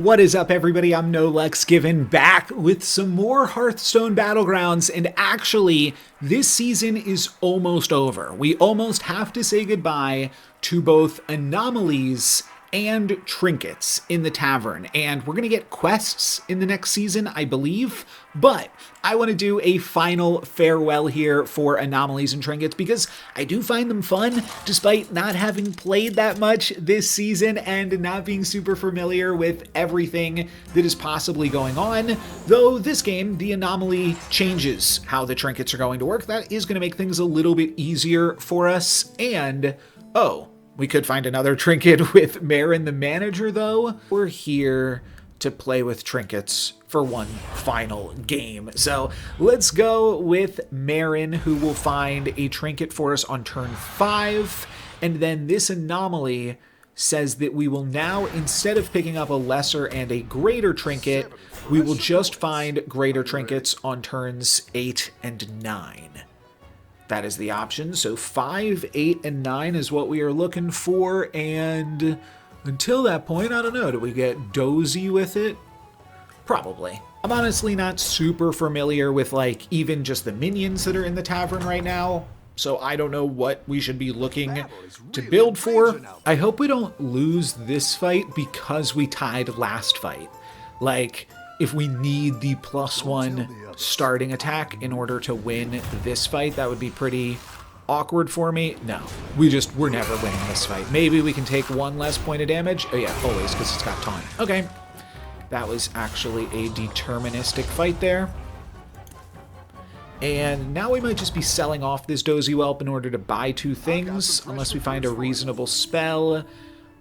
What is up, everybody? I'm NoLucksGiven, back with some more Hearthstone Battlegrounds, and actually, this season is almost over. We almost have to say goodbye to both anomalies and trinkets in the tavern, and we're going to get quests in the next season, I believe, but I want to do a final farewell here for anomalies and trinkets because I do find them fun, despite not having played that much this season and not being super familiar with everything that is possibly going on. Though this game, the anomaly changes how the trinkets are going to work. That is going to make things a little bit easier for us, and we could find another trinket with Marin the manager, though. We're here to play with trinkets for one final game. So let's go with Marin, who will find a trinket for us on turn 5. And then this anomaly says that we will now, instead of picking up a lesser and a greater trinket, we will just find greater trinkets on turns 8 and 9. That is the option. So 5, 8, and 9 is what we are looking for. And until that point, I don't know. Do we get dozy with it? Probably. I'm honestly not super familiar with, like, even just the minions that are in the tavern right now. So I don't know what we should be looking to build for. I hope we don't lose this fight because we tied last fight. Like, if we need the +1 starting attack in order to win this fight, that would be pretty awkward for me. No, we're never winning this fight. Maybe we can take 1 less point of damage. Oh yeah, always, because it's got taunt. Okay, that was actually a deterministic fight there. And now we might just be selling off this Dozy Whelp in order to buy 2 things, unless we find a reasonable spell.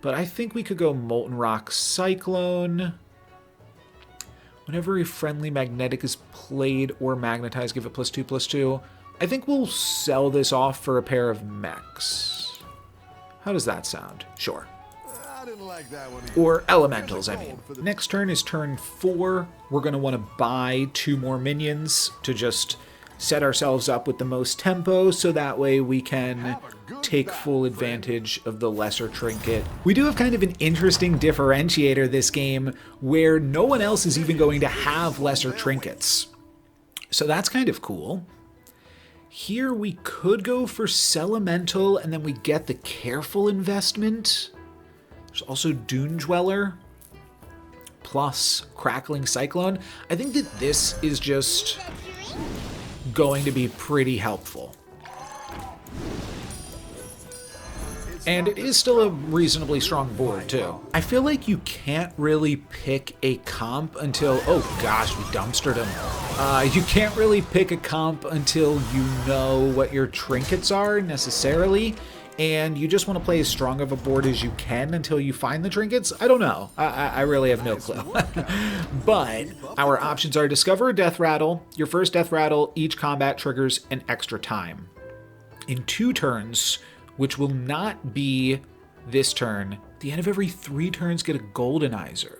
But I think we could go Molten Rock Cyclone. Whenever a friendly magnetic is played or magnetized, give it +2/+2. I think we'll sell this off for a pair of mechs. How does that sound? Sure. I didn't like that one. Or elementals, I mean. Next turn is turn 4. We're going to want to buy 2 more minions to just set ourselves up with the most tempo, so that way we can take full advantage of the lesser trinket. We do have kind of an interesting differentiator this game where no one else is even going to have lesser trinkets. So that's kind of cool. Here we could go for Celemental and then we get the Careful investment. There's also Dune Dweller plus Crackling Cyclone. I think that this is just going to be pretty helpful. And it is still a reasonably strong board, too. I feel like you can't really pick a comp until... Oh, gosh, we dumpstered him. You can't really pick a comp until you know what your trinkets are, necessarily. And you just want to play as strong of a board as you can until you find the trinkets. I don't know. I really have no clue. But our options are Discover a Death Rattle. Your first Death Rattle, each combat triggers an extra time. In 2 turns, which will not be this turn, at the end of every 3 turns, get a Goldenizer.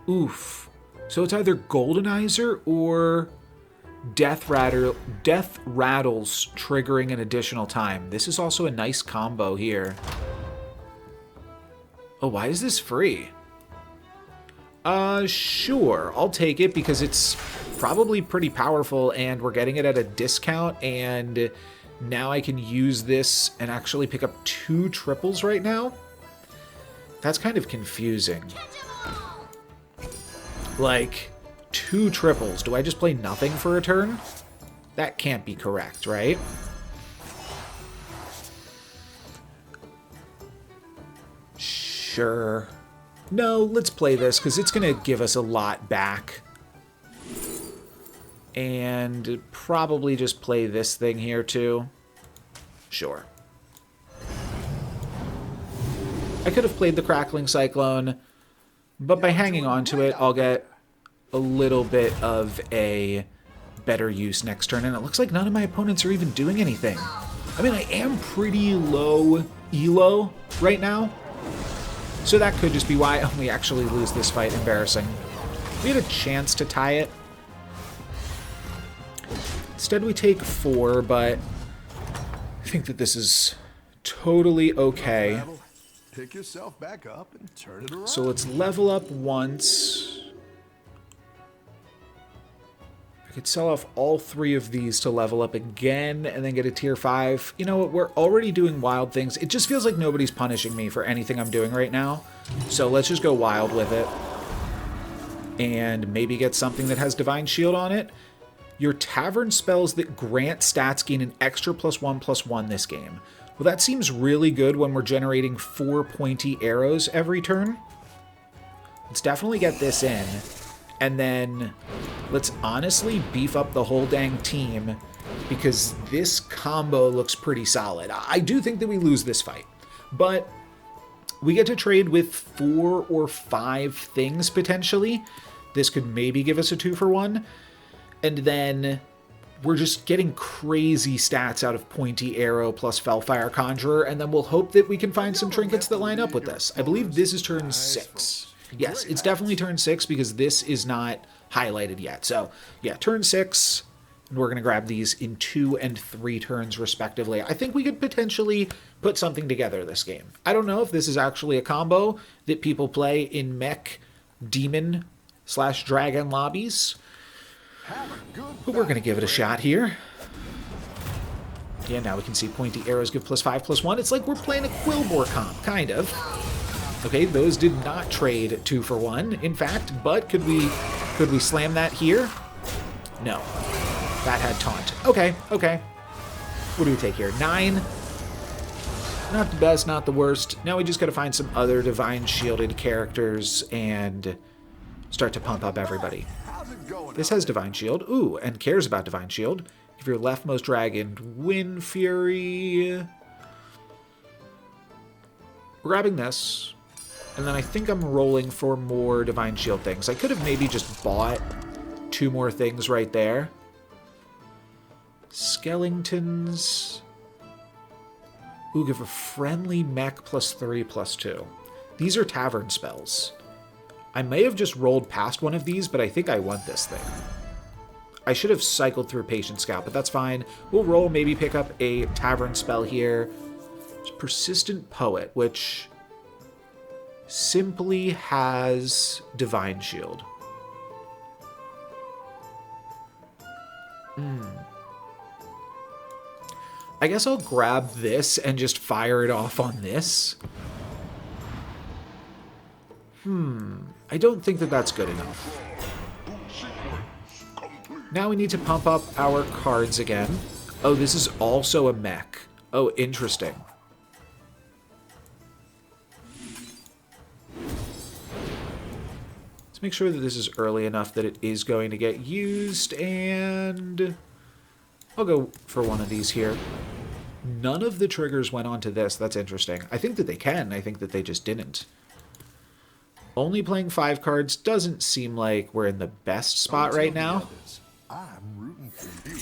Oof. So it's either Goldenizer or Death Rattles triggering an additional time. This is also a nice combo here. Oh, why is this free? Sure. I'll take it because it's probably pretty powerful and we're getting it at a discount, and now I can use this and actually pick up 2 triples right now. That's kind of confusing. Like, 2 triples. Do I just play nothing for a turn? That can't be correct, right? Sure. No, let's play this because it's going to give us a lot back. And probably just play this thing here too. Sure. I could have played the Crackling Cyclone, but by hanging on to it, I'll get a little bit of a better use next turn, and it looks like none of my opponents are even doing anything. I mean, I am pretty low elo right now, so that could just be why we actually lose this fight. Embarrassing. We had a chance to tie it. Instead, we take 4, but I think that this is totally okay. pick yourself back up and turn it around. So let's level up once. I could sell off all 3 of these to level up again and then get a tier 5. You know what? We're already doing wild things. It just feels like nobody's punishing me for anything I'm doing right now. So let's just go wild with it. And maybe get something that has Divine Shield on it. Your tavern spells that grant stats gain an extra +1/+1 this game. Well, that seems really good when we're generating 4 pointy arrows every turn. Let's definitely get this in. And then let's honestly beef up the whole dang team because this combo looks pretty solid. I do think that we lose this fight, but we get to trade with 4 or 5 things potentially. This could maybe give us a 2-for-1. And then we're just getting crazy stats out of Pointy Arrow plus Fellfire Conjurer, and then we'll hope that we can find some trinkets that line up with this. I believe this is turn 6. Yes, it's definitely turn 6 because this is not highlighted yet. So, yeah, turn 6, and we're going to grab these in 2 and 3 turns respectively. I think we could potentially put something together this game. I don't know if this is actually a combo that people play in mech demon/dragon lobbies, but we're going to give it a shot here. Yeah, now we can see pointy arrows give +5/+1. It's like we're playing a Quillbore comp, kind of. Okay, those did not trade 2-for-1, in fact, but could we slam that here? No. That had taunt. Okay, okay. What do we take here? 9. Not the best, not the worst. Now we just got to find some other Divine Shielded characters and start to pump up everybody. This has Divine Shield. Ooh, and cares about Divine Shield. If you're leftmost dragon, Wind Fury. We're grabbing this. And then I think I'm rolling for more Divine Shield things. I could have maybe just bought 2 more things right there. Skeletons. Ooh, give a friendly mech +3/+2. These are tavern spells. I may have just rolled past one of these, but I think I want this thing. I should have cycled through Patient Scout, but that's fine. We'll roll, maybe pick up a tavern spell here. There's Persistent Poet, which simply has Divine Shield. I guess I'll grab this and just fire it off on this. I don't think that that's good enough. Now we need to pump up our cards again. Oh, this is also a mech. Oh, interesting. Let's make sure that this is early enough that it is going to get used, and I'll go for one of these here. None of the triggers went onto this. That's interesting. I think that they can. I think that they just didn't. Only playing 5 cards doesn't seem like we're in the best spot right now. I'm rooting for you.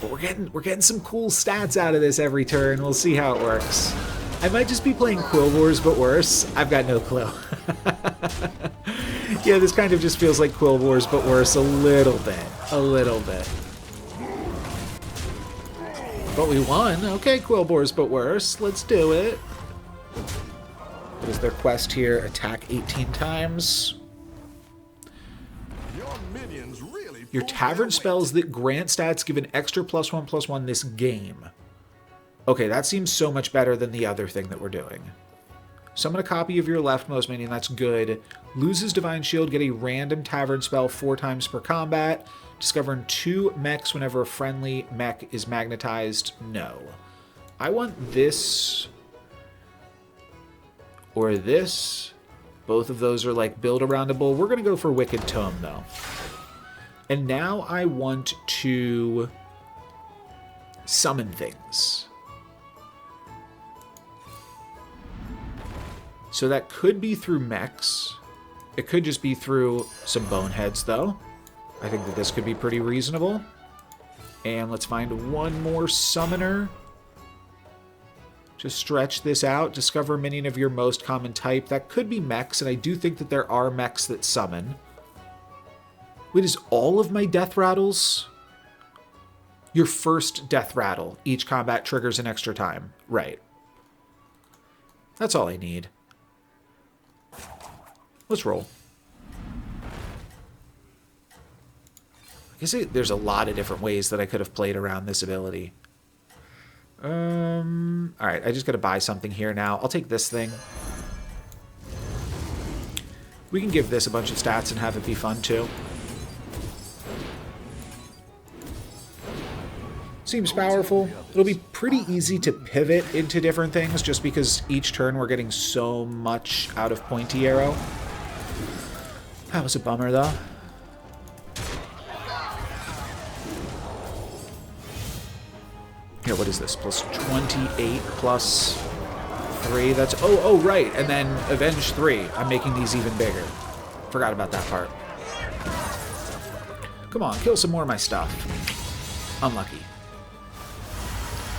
But we're getting some cool stats out of this every turn. We'll see how it works. I might just be playing Quillbores, but worse. I've got no clue. Yeah, this kind of just feels like Quillbores, but worse a little bit. A little bit. But we won. Okay, Quillbores, but worse. Let's do it. What is their quest here? Attack 18 times. Your minions really Your tavern spells that grant stats give an extra +1/+1 this game. Okay, that seems so much better than the other thing that we're doing. Summon a copy of your leftmost minion, that's good. Loses Divine Shield, get a random tavern spell 4 times per combat. Discovering 2 mechs whenever a friendly mech is magnetized. No. I want this or this. Both of those are like build-aroundable. We're going to go for Wicked Tome, though. And now I want to summon things. So that could be through mechs. It could just be through some boneheads, though. I think that this could be pretty reasonable. And let's find one more summoner. Just stretch this out. Discover a minion of your most common type. That could be mechs, and I do think that there are mechs that summon. Wait, is all of my death rattles? Your first death rattle. Each combat triggers an extra time. Right. That's all I need. Let's roll. I guess there's a lot of different ways that I could have played around this ability. Alright, I just gotta buy something here now. I'll take this thing. We can give this a bunch of stats and have it be fun too. Seems powerful. It'll be pretty easy to pivot into different things just because each turn we're getting so much out of Pointy Arrow. That was a bummer though. Here, what is this? Plus 28 plus 3. That's... Oh, right. And then Avenge 3. I'm making these even bigger. Forgot about that part. Come on, kill some more of my stuff. Unlucky.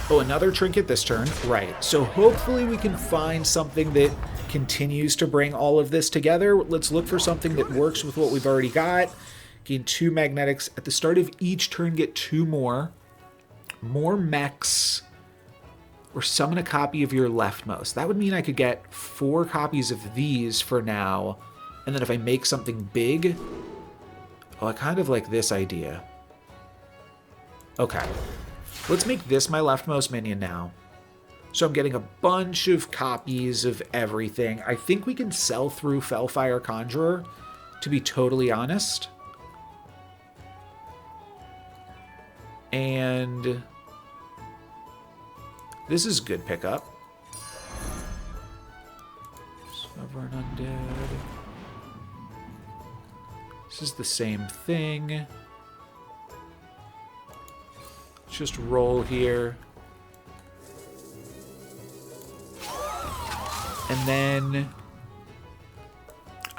Oh, another trinket this turn. Right. So hopefully we can find something that continues to bring all of this together. Let's look for something that works with what we've already got. Gain 2 magnetics. At the start of each turn, get 2 more. More mechs, or summon a copy of your leftmost. That would mean I could get 4 copies of these for now, and then if I make something big... Oh, I kind of like this idea. Okay. Let's make this my leftmost minion now. So I'm getting a bunch of copies of everything. I think we can sell through Fellfire Conjurer, to be totally honest. And... this is good pickup. Sovereign Undead. This is the same thing. Let's just roll here. And then...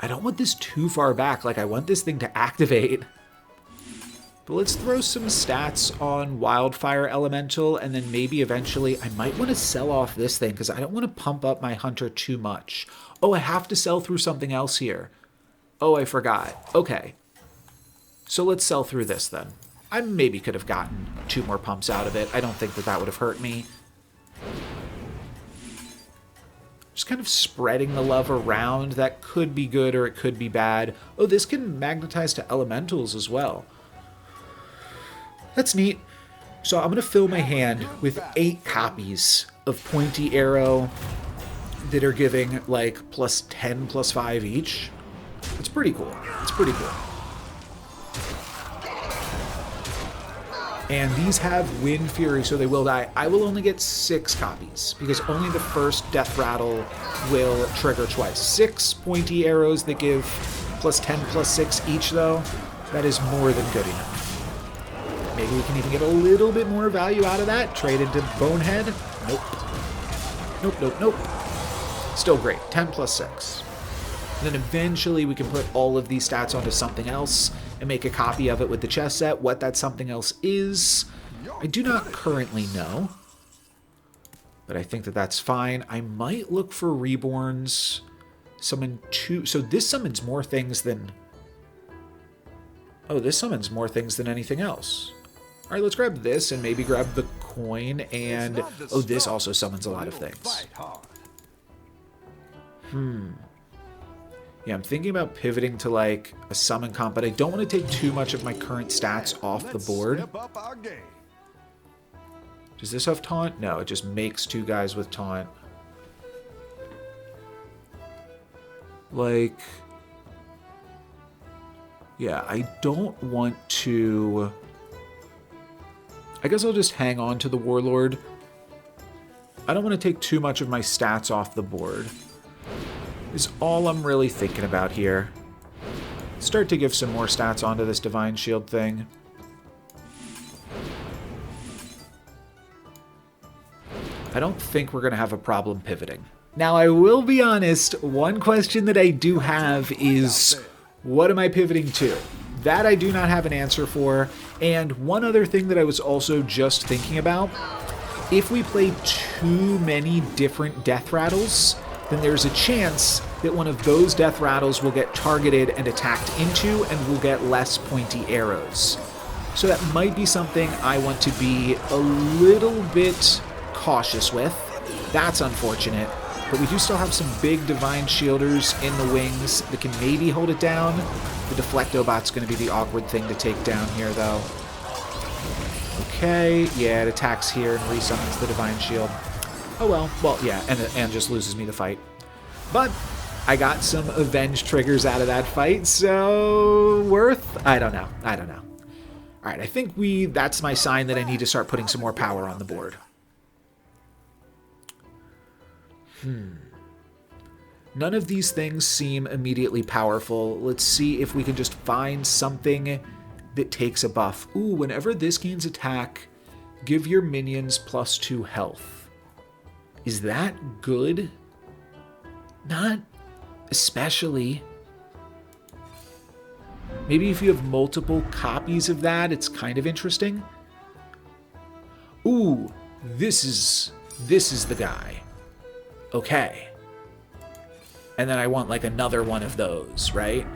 I don't want this too far back. Like, I want this thing to activate. But let's throw some stats on Wildfire Elemental, and then maybe eventually I might want to sell off this thing, because I don't want to pump up my Hunter too much. Oh, I have to sell through something else here. Oh, I forgot. Okay. So let's sell through this then. I maybe could have gotten 2 more pumps out of it. I don't think that that would have hurt me. Just kind of spreading the love around. That could be good or it could be bad. Oh, this can magnetize to elementals as well. That's neat. So I'm going to fill my hand with 8 copies of Pointy Arrow that are giving like plus 10, plus 5 each. It's pretty cool. It's pretty cool. And these have Wind Fury, so they will die. I will only get 6 copies, because only the first Death Rattle will trigger twice. 6 Pointy Arrows that give plus 10, plus 6 each, though. That is more than good enough. Maybe we can even get a little bit more value out of that. Trade into Bonehead. Nope. Nope, nope, nope. Still great. 10 plus 6. And then eventually we can put all of these stats onto something else and make a copy of it with the chess set. What that something else is, I do not currently know. But I think that that's fine. I might look for Reborns. Summon 2. So this summons more things than... Oh, this summons more things than anything else. All right, let's grab this and maybe grab the coin. And, oh, this also summons a lot of things. Yeah, I'm thinking about pivoting to, like, a summon comp, but I don't want to take too much of my current stats off the board. Does this have taunt? No, it just makes 2 guys with taunt. Like... Yeah, I don't want to... I guess I'll just hang on to the Warlord. I don't want to take too much of my stats off the board. Is all I'm really thinking about here. Start to give some more stats onto this Divine Shield thing. I don't think we're going to have a problem pivoting. Now, I will be honest, one question that I do have is, what am I pivoting to? That I do not have an answer for. And one other thing that I was also just thinking about, if we play too many different Death Rattles, then there's a chance that one of those Death Rattles will get targeted and attacked into, and we'll get less pointy arrows. So that might be something I want to be a little bit cautious with. That's unfortunate, But we do still have some big Divine Shielders in the wings that can maybe hold it down. The Deflectobot's going to be the awkward thing to take down here, though. Okay, yeah, it attacks here and resummons the Divine Shield. Oh well, yeah, and just loses me the fight. But I got some Avenge triggers out of that fight, so worth? I don't know. Alright, I think that's my sign that I need to start putting some more power on the board. None of these things seem immediately powerful. Let's see if we can just find something that takes a buff. Ooh, whenever this gains attack, give your minions +2 health. Is that good? Not especially. Maybe if you have multiple copies of that, it's kind of interesting. Ooh, this is the guy. Okay. And then I want like another one of those, right?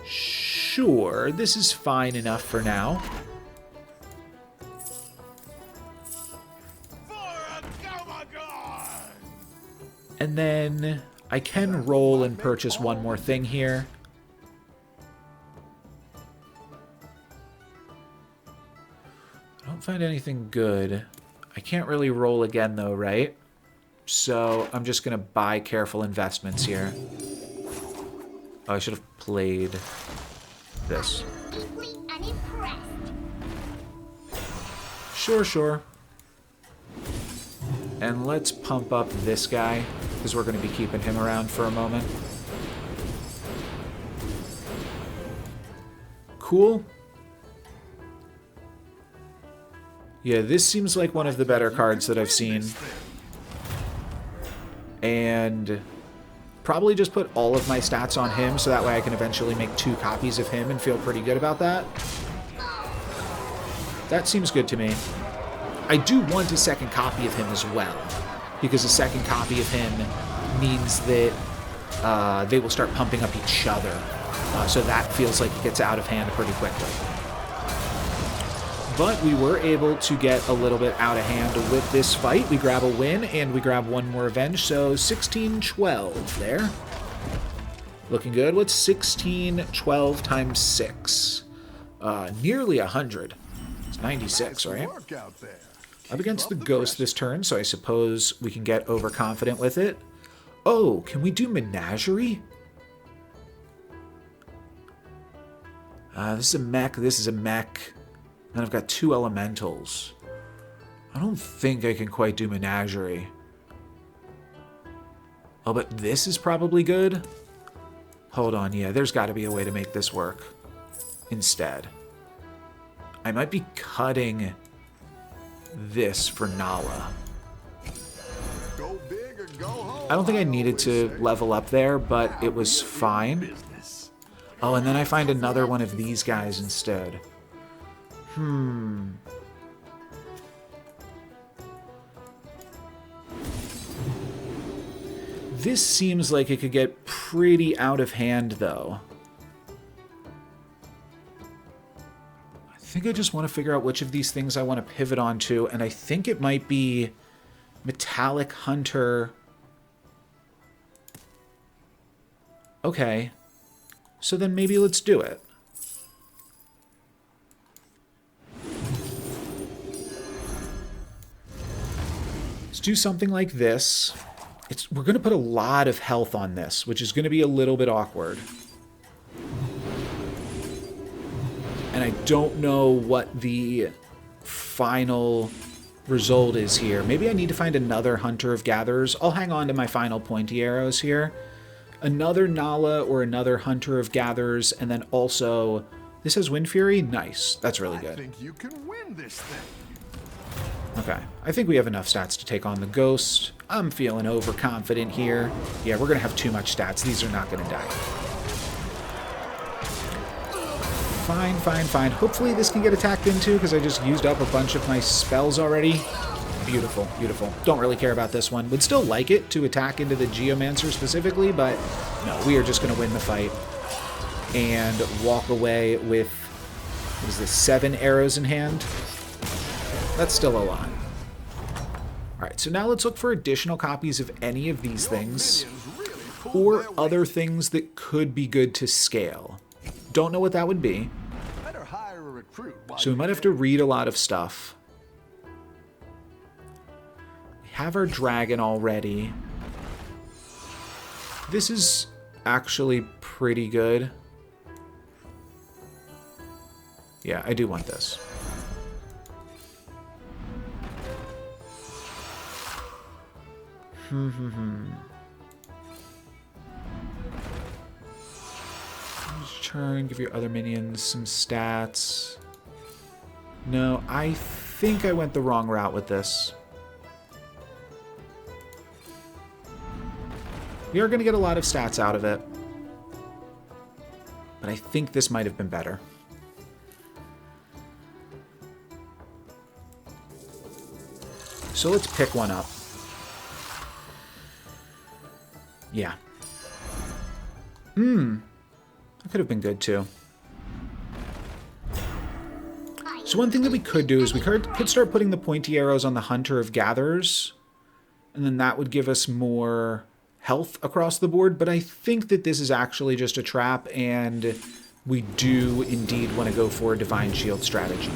Sure, this is fine enough for now. And then I can roll and purchase one more thing here. I don't find anything good. I can't really roll again though, right? So I'm just going to buy careful investments here. Oh, I should have played this. Sure. And let's pump up this guy, because we're going to be keeping him around for a moment. Cool. Yeah, this seems like one of the better cards that I've seen. And probably just put all of my stats on him, so that way I can eventually make 2 copies of him and feel pretty good about that. That seems good to me. I do want a second copy of him as well, because a second copy of him means that they will start pumping up each other. So that feels like it gets out of hand pretty quickly. But we were able to get a little bit out of hand with this fight. We grab a win, and we grab one more Avenge, so 16-12 there. Looking good. What's 16-12 times 6? Nearly 100. It's 96, right? Up against the Ghost this turn, so I suppose we can get overconfident with it. Oh, can we do Menagerie? This is a mech, this is a mech. Then I've got 2 elementals. I don't think I can quite do Menagerie. Oh, but this is probably good. Hold on, yeah, there's got to be a way to make this work instead. I might be cutting this for Nala. Go big or go home, I don't think I needed to level up there, but it was fine. Oh, and then I find another one of these guys instead. This seems like it could get pretty out of hand, though. I think I just want to figure out which of these things I want to pivot onto, and I think it might be Metallic Hunter. Okay. So then maybe let's do it. Let's do something like this. We're going to put a lot of health on this, which is going to be a little bit awkward. And I don't know what the final result is here. Maybe I need to find another Hunter of Gatherers. I'll hang on to my final pointy arrows here. Another Nala or another Hunter of Gatherers, and then also... This has Wind Fury? Nice. That's really good. I think you can win this thing. Okay, I think we have enough stats to take on the Ghost. I'm feeling overconfident here. Yeah, we're going to have too much stats. These are not going to die. Fine. Hopefully this can get attacked into, because I just used up a bunch of my spells already. Beautiful. Don't really care about this one. Would still like it to attack into the Geomancer specifically, but no, we are just going to win the fight and walk away with, what is this, 7 arrows in hand? That's still a lot. Alright, so now let's look for additional copies of any of these things, Minions really pulled or their weight. other things that could be good to scale. Don't know what that would be, Better hire a recruit while so we you might have to read a lot of stuff. We have our dragon already. This is actually pretty good. Yeah, I do want this. Each turn, give your other minions some stats. No, I think I went the wrong route with this. We are going to get a lot of stats out of it. But I think this might have been better. So let's pick one up. Yeah. That could have been good too. So one thing that we could do is we could start putting the pointy arrows on the Hunter of Gatherers. And then that would give us more health across the board. But I think that this is actually just a trap, and we do indeed want to go for a Divine Shield strategy.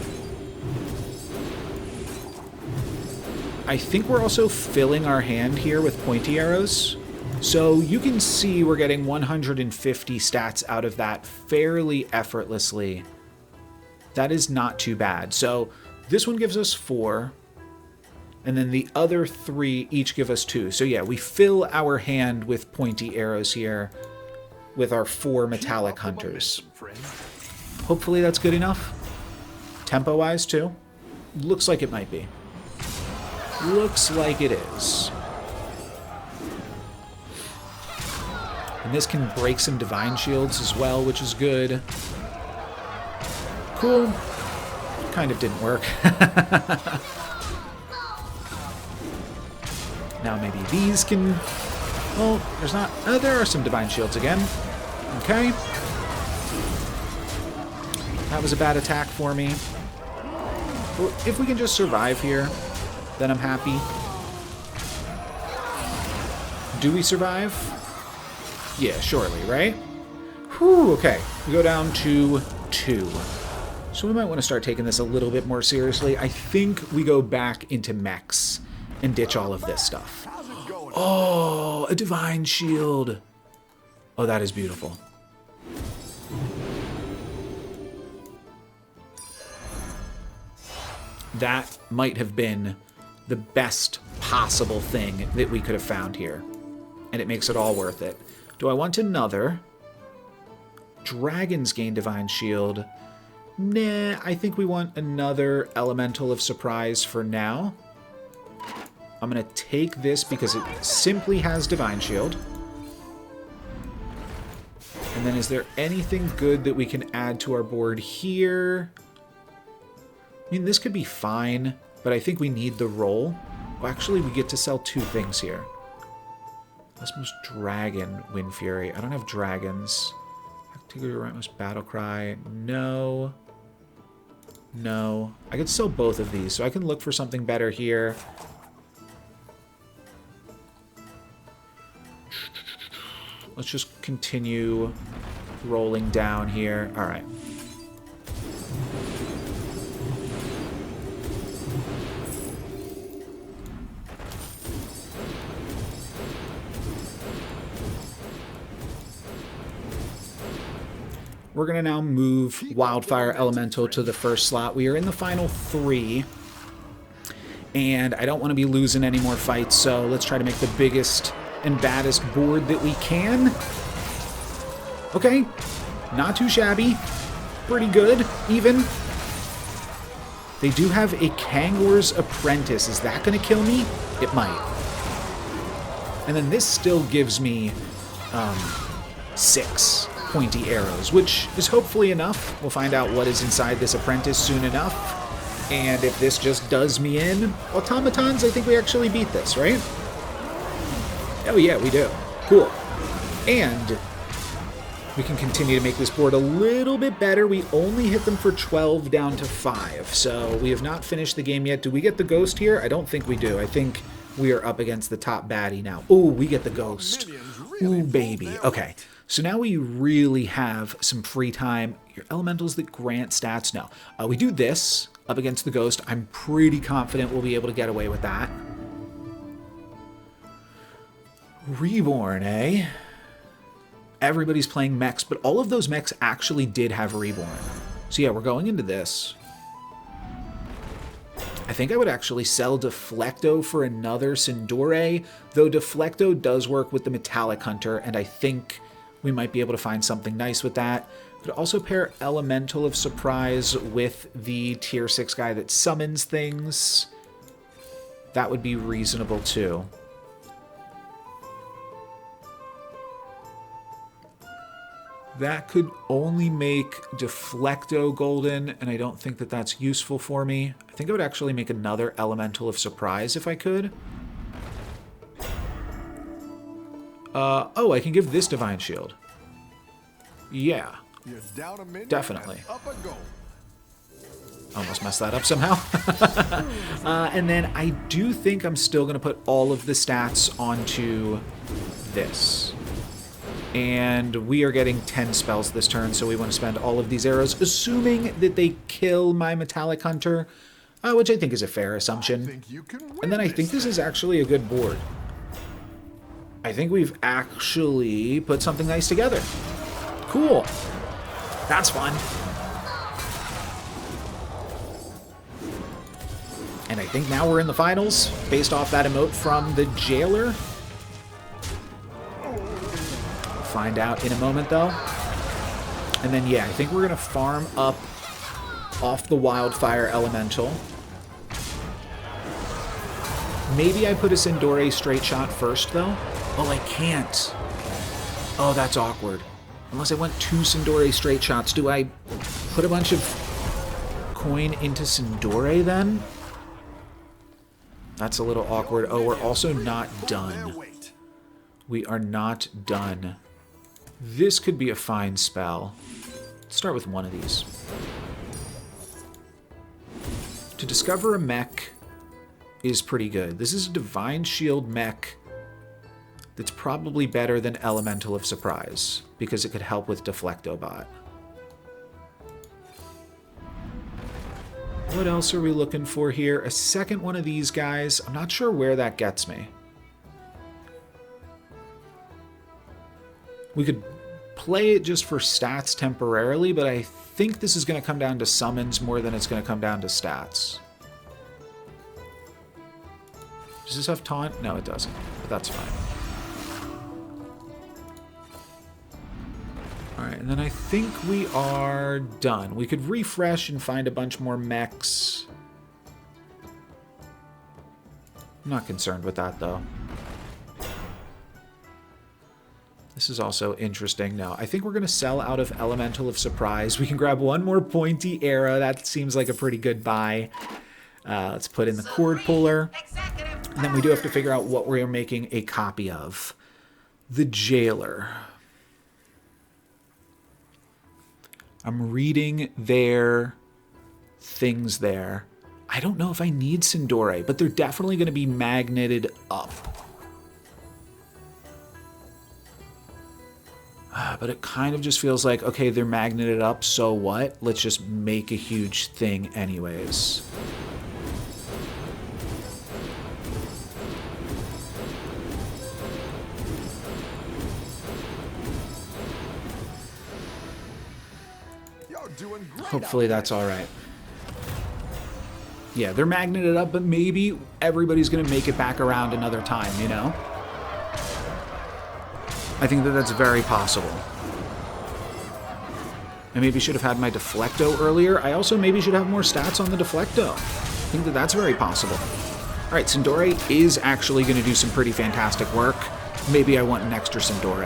I think we're also filling our hand here with pointy arrows. So you can see we're getting 150 stats out of that fairly effortlessly. That is not too bad. So this one gives us 4. And then the other 3 each give us 2. So yeah, we fill our hand with pointy arrows here with our 4 metallic hunters. Hopefully that's good enough. Tempo-wise too. Looks like it might be. Looks like it is. And this can break some Divine Shields as well, which is good. Cool. Kind of didn't work. Now maybe these can... Well, there's not... there are some Divine Shields again. Okay. That was a bad attack for me. Well, if we can just survive here, then I'm happy. Do we survive? Yeah, surely, right? Whew, okay. We go down to 2. So we might want to start taking this a little bit more seriously. I think we go back into mechs and ditch all of this stuff. How's it going? Oh, a Divine Shield. Oh, that is beautiful. That might have been the best possible thing that we could have found here. And it makes it all worth it. Do I want another? Dragons gain Divine Shield. Nah, I think we want another Elemental of Surprise for now. I'm going to take this because it simply has Divine Shield. And then is there anything good that we can add to our board here? I mean, this could be fine, but I think we need the roll. Oh, actually, we get to sell 2 things here. Cosmos Dragon, Wind Fury. I don't have dragons. Activity Rightmost Battle Cry. No. No. I could sell both of these, so I can look for something better here. Let's just continue rolling down here. All right. We're going to now move Wildfire Elemental to the first slot. We are in the final 3. And I don't want to be losing any more fights, so let's try to make the biggest and baddest board that we can. Okay. Not too shabby. Pretty good, even. They do have a Kangor's Apprentice. Is that going to kill me? It might. And then this still gives me 6 pointy arrows, which is hopefully enough. We'll find out what is inside this apprentice soon enough. And if this just does me in, automatons, I think we actually beat this, right? Oh yeah, we do. Cool. And We can continue to make this board a little bit better. We only hit them for 12 down to 5, so we have not finished the game yet. Do we get the ghost here? I don't think we do. I think we are up against the top baddie now. Oh, we get the ghost. Ooh, baby. Okay, so now we really have some free time. Your elementals that grant stats? No. We do this up against the ghost. I'm pretty confident we'll be able to get away with that. Reborn, eh? Everybody's playing mechs, but all of those mechs actually did have Reborn. So yeah, we're going into this. I think I would actually sell Deflecto for another Sindore, though Deflecto does work with the Metallic Hunter, and I think we might be able to find something nice with that. Could also pair Elemental of Surprise with the tier 6 guy that summons things. That would be reasonable too. That could only make Deflecto golden, and I don't think that that's useful for me. I think I would actually make another Elemental of Surprise if I could. Oh, I can give this Divine Shield. Yeah, definitely. Almost messed that up somehow. And then I do think I'm still going to put all of the stats onto this. And we are getting 10 spells this turn, so we want to spend all of these arrows, assuming that they kill my Metallic Hunter, which I think is a fair assumption. And then I think this is actually a good board. I think we've actually put something nice together. Cool. That's fun. And I think now we're in the finals, based off that emote from the Jailer. Find out in a moment though. And then yeah, I think we're gonna farm up off the Wildfire Elemental. Maybe I put a Sindore straight shot first though. Oh, I can't. Oh, that's awkward. Unless I want 2 Sindore straight shots, do I put a bunch of coin into Sindore then? That's a little awkward. Oh, we're also not done. We are not done. This could be a fine spell. Let's start with one of these. To discover a mech is pretty good. This is a Divine Shield mech that's probably better than Elemental of Surprise, because it could help with Deflectobot. What else are we looking for here? A second one of these guys. I'm not sure where that gets me. We could play it just for stats temporarily, but I think this is going to come down to summons more than it's going to come down to stats. Does this have taunt? No, it doesn't. But that's fine. Alright, and then I think we are done. We could refresh and find a bunch more mechs. I'm not concerned with that, though. This is also interesting. No, I think we're going to sell out of Elemental of Surprise. We can grab one more pointy arrow. That seems like a pretty good buy. Let's put in the cord puller. And then we do have to figure out what we're making a copy of. The Jailer. I'm reading their things there. I don't know if I need Sindore, but they're definitely going to be magneted up. But it kind of just feels like, okay, they're magneted up, so what? Let's just make a huge thing anyways. Hopefully that's all right. Yeah, they're magneted up, but maybe everybody's going to make it back around another time, you know? I think that that's very possible. I maybe should have had my Deflecto earlier. I also maybe should have more stats on the Deflecto. I think that that's very possible. All right, Sindore is actually going to do some pretty fantastic work. Maybe I want an extra Sindore.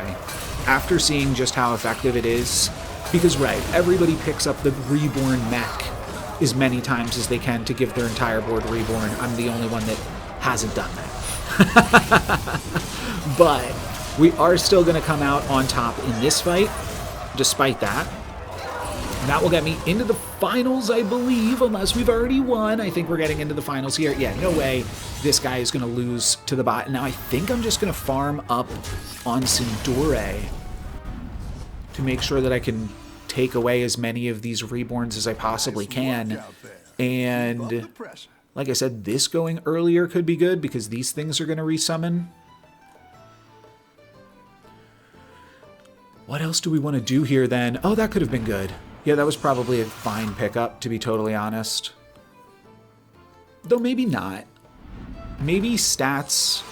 After seeing just how effective it is, because right, everybody picks up the Reborn mech as many times as they can to give their entire board Reborn. I'm the only one that hasn't done that. But we are still going to come out on top in this fight. despite that. And that will get me into the finals, I believe, unless we've already won. I think we're getting into the finals here. Yeah, no way this guy is going to lose to the bot. Now I think I'm just going to farm up on Sindore to make sure that I can take away as many of these reborns as I possibly can. And like I said, this going earlier could be good because these things are going to resummon. What else do we want to do here then? Oh, that could have been good. Yeah, that was probably a fine pickup, to be totally honest. Though maybe not. Maybe stats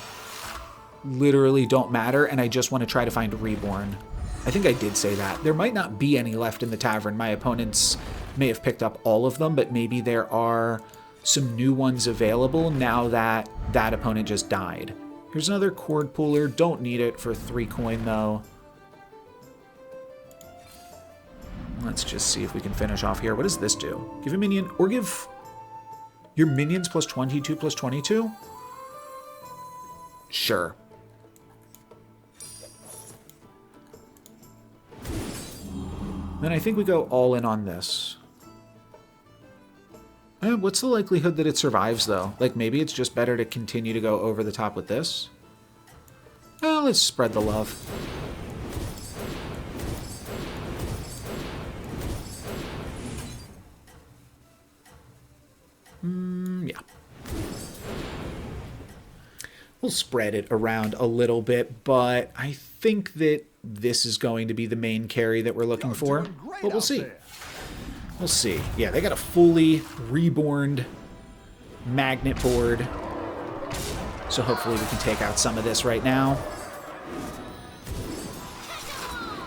literally don't matter, and I just want to try to find Reborn. I think I did say that. There might not be any left in the tavern. My opponents may have picked up all of them, but maybe there are some new ones available now that that opponent just died. Here's another Cord Puller. Don't need it for 3 coin, though. Let's just see if we can finish off here. What does this do? Give a minion, or give your minions plus 22 plus 22? Sure. Then I think we go all in on this. What's the likelihood that it survives, though? Like, maybe it's just better to continue to go over the top with this? Well, let's spread the love. Yeah. We'll spread it around a little bit, but I think that this is going to be the main carry that we're looking for. But we'll see. We'll see. Yeah, they got a fully reborn magnet board. So hopefully we can take out some of this right now.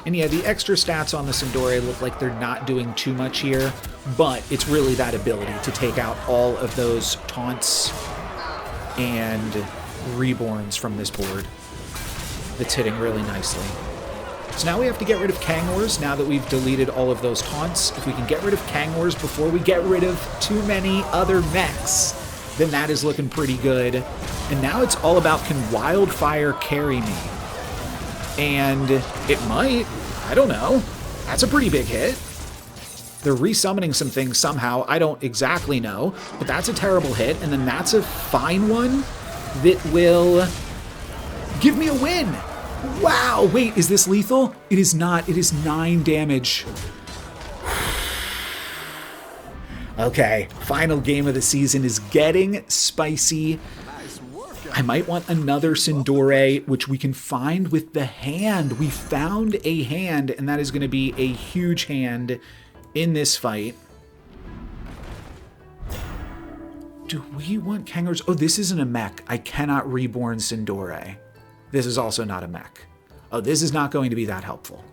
And yeah, the extra stats on the Sindore look like they're not doing too much here, but it's really that ability to take out all of those taunts and reborns from this board that's hitting really nicely. So now we have to get rid of Kangors now that we've deleted all of those taunts. If we can get rid of Kangors before we get rid of too many other mechs, then that is looking pretty good. And now it's all about, can Wildfire carry me? And it might. I don't know. That's a pretty big hit. They're resummoning some things somehow. I don't exactly know. But that's a terrible hit. And then that's a fine one that will give me a win. Wow. Wait, is this lethal? It is not. It is 9 damage. Okay. Final game of the season is getting spicy. I might want another Sindore, which we can find with the hand. We found a hand, and that is going to be a huge hand in this fight. Do we want Kangors? Oh, this isn't a mech. I cannot reborn Sindore. This is also not a mech. Oh, this is not going to be that helpful.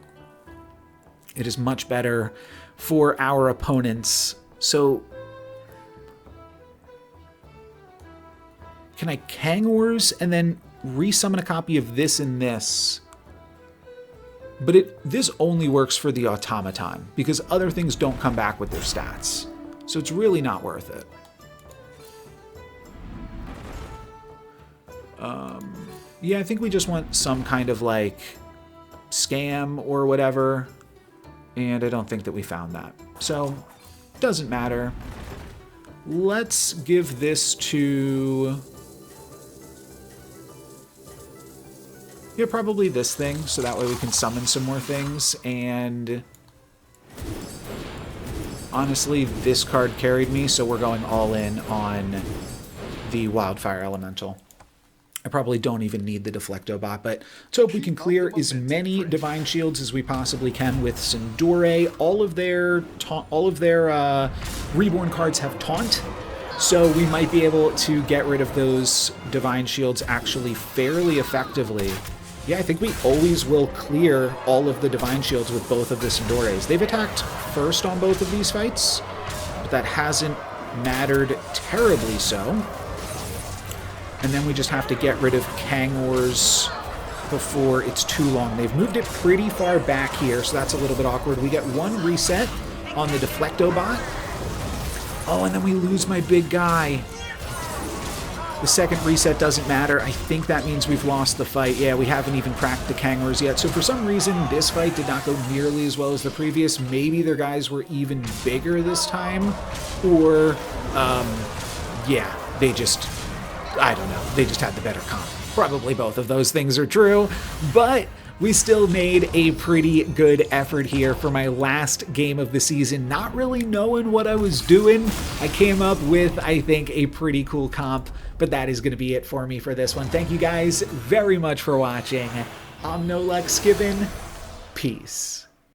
It is much better for our opponents. So can I Kangors and then resummon a copy of this and this? But this only works for the automaton because other things don't come back with their stats. So it's really not worth it. Yeah, I think we just want some kind of like scam or whatever. And I don't think that we found that. So doesn't matter. Let's give this to... yeah, probably this thing, so that way we can summon some more things, and honestly, this card carried me, so we're going all in on the Wildfire Elemental. I probably don't even need the Deflecto bot, but let's hope we can clear as many Divine Shields as we possibly can with Sindore. All of their Reborn cards have Taunt, so we might be able to get rid of those Divine Shields actually fairly effectively. Yeah, I think we always will clear all of the Divine Shields with both of the Sindores. They've attacked first on both of these fights, but that hasn't mattered terribly so. And then we just have to get rid of Kangors before it's too long. They've moved it pretty far back here, so that's a little bit awkward. We get one reset on the Deflecto bot. Oh, and then we lose my big guy. The second reset doesn't matter. I think that means we've lost the fight. Yeah, we haven't even cracked the kangaroos yet. So for some reason, this fight did not go nearly as well as the previous. Maybe their guys were even bigger this time. Or, yeah, they just, I don't know. They just had the better comp. Probably both of those things are true. But we still made a pretty good effort here for my last game of the season, not really knowing what I was doing. I came up with, I think, a pretty cool comp, but that is going to be it for me for this one. Thank you guys very much for watching. I'm NoLucksGiven. Peace.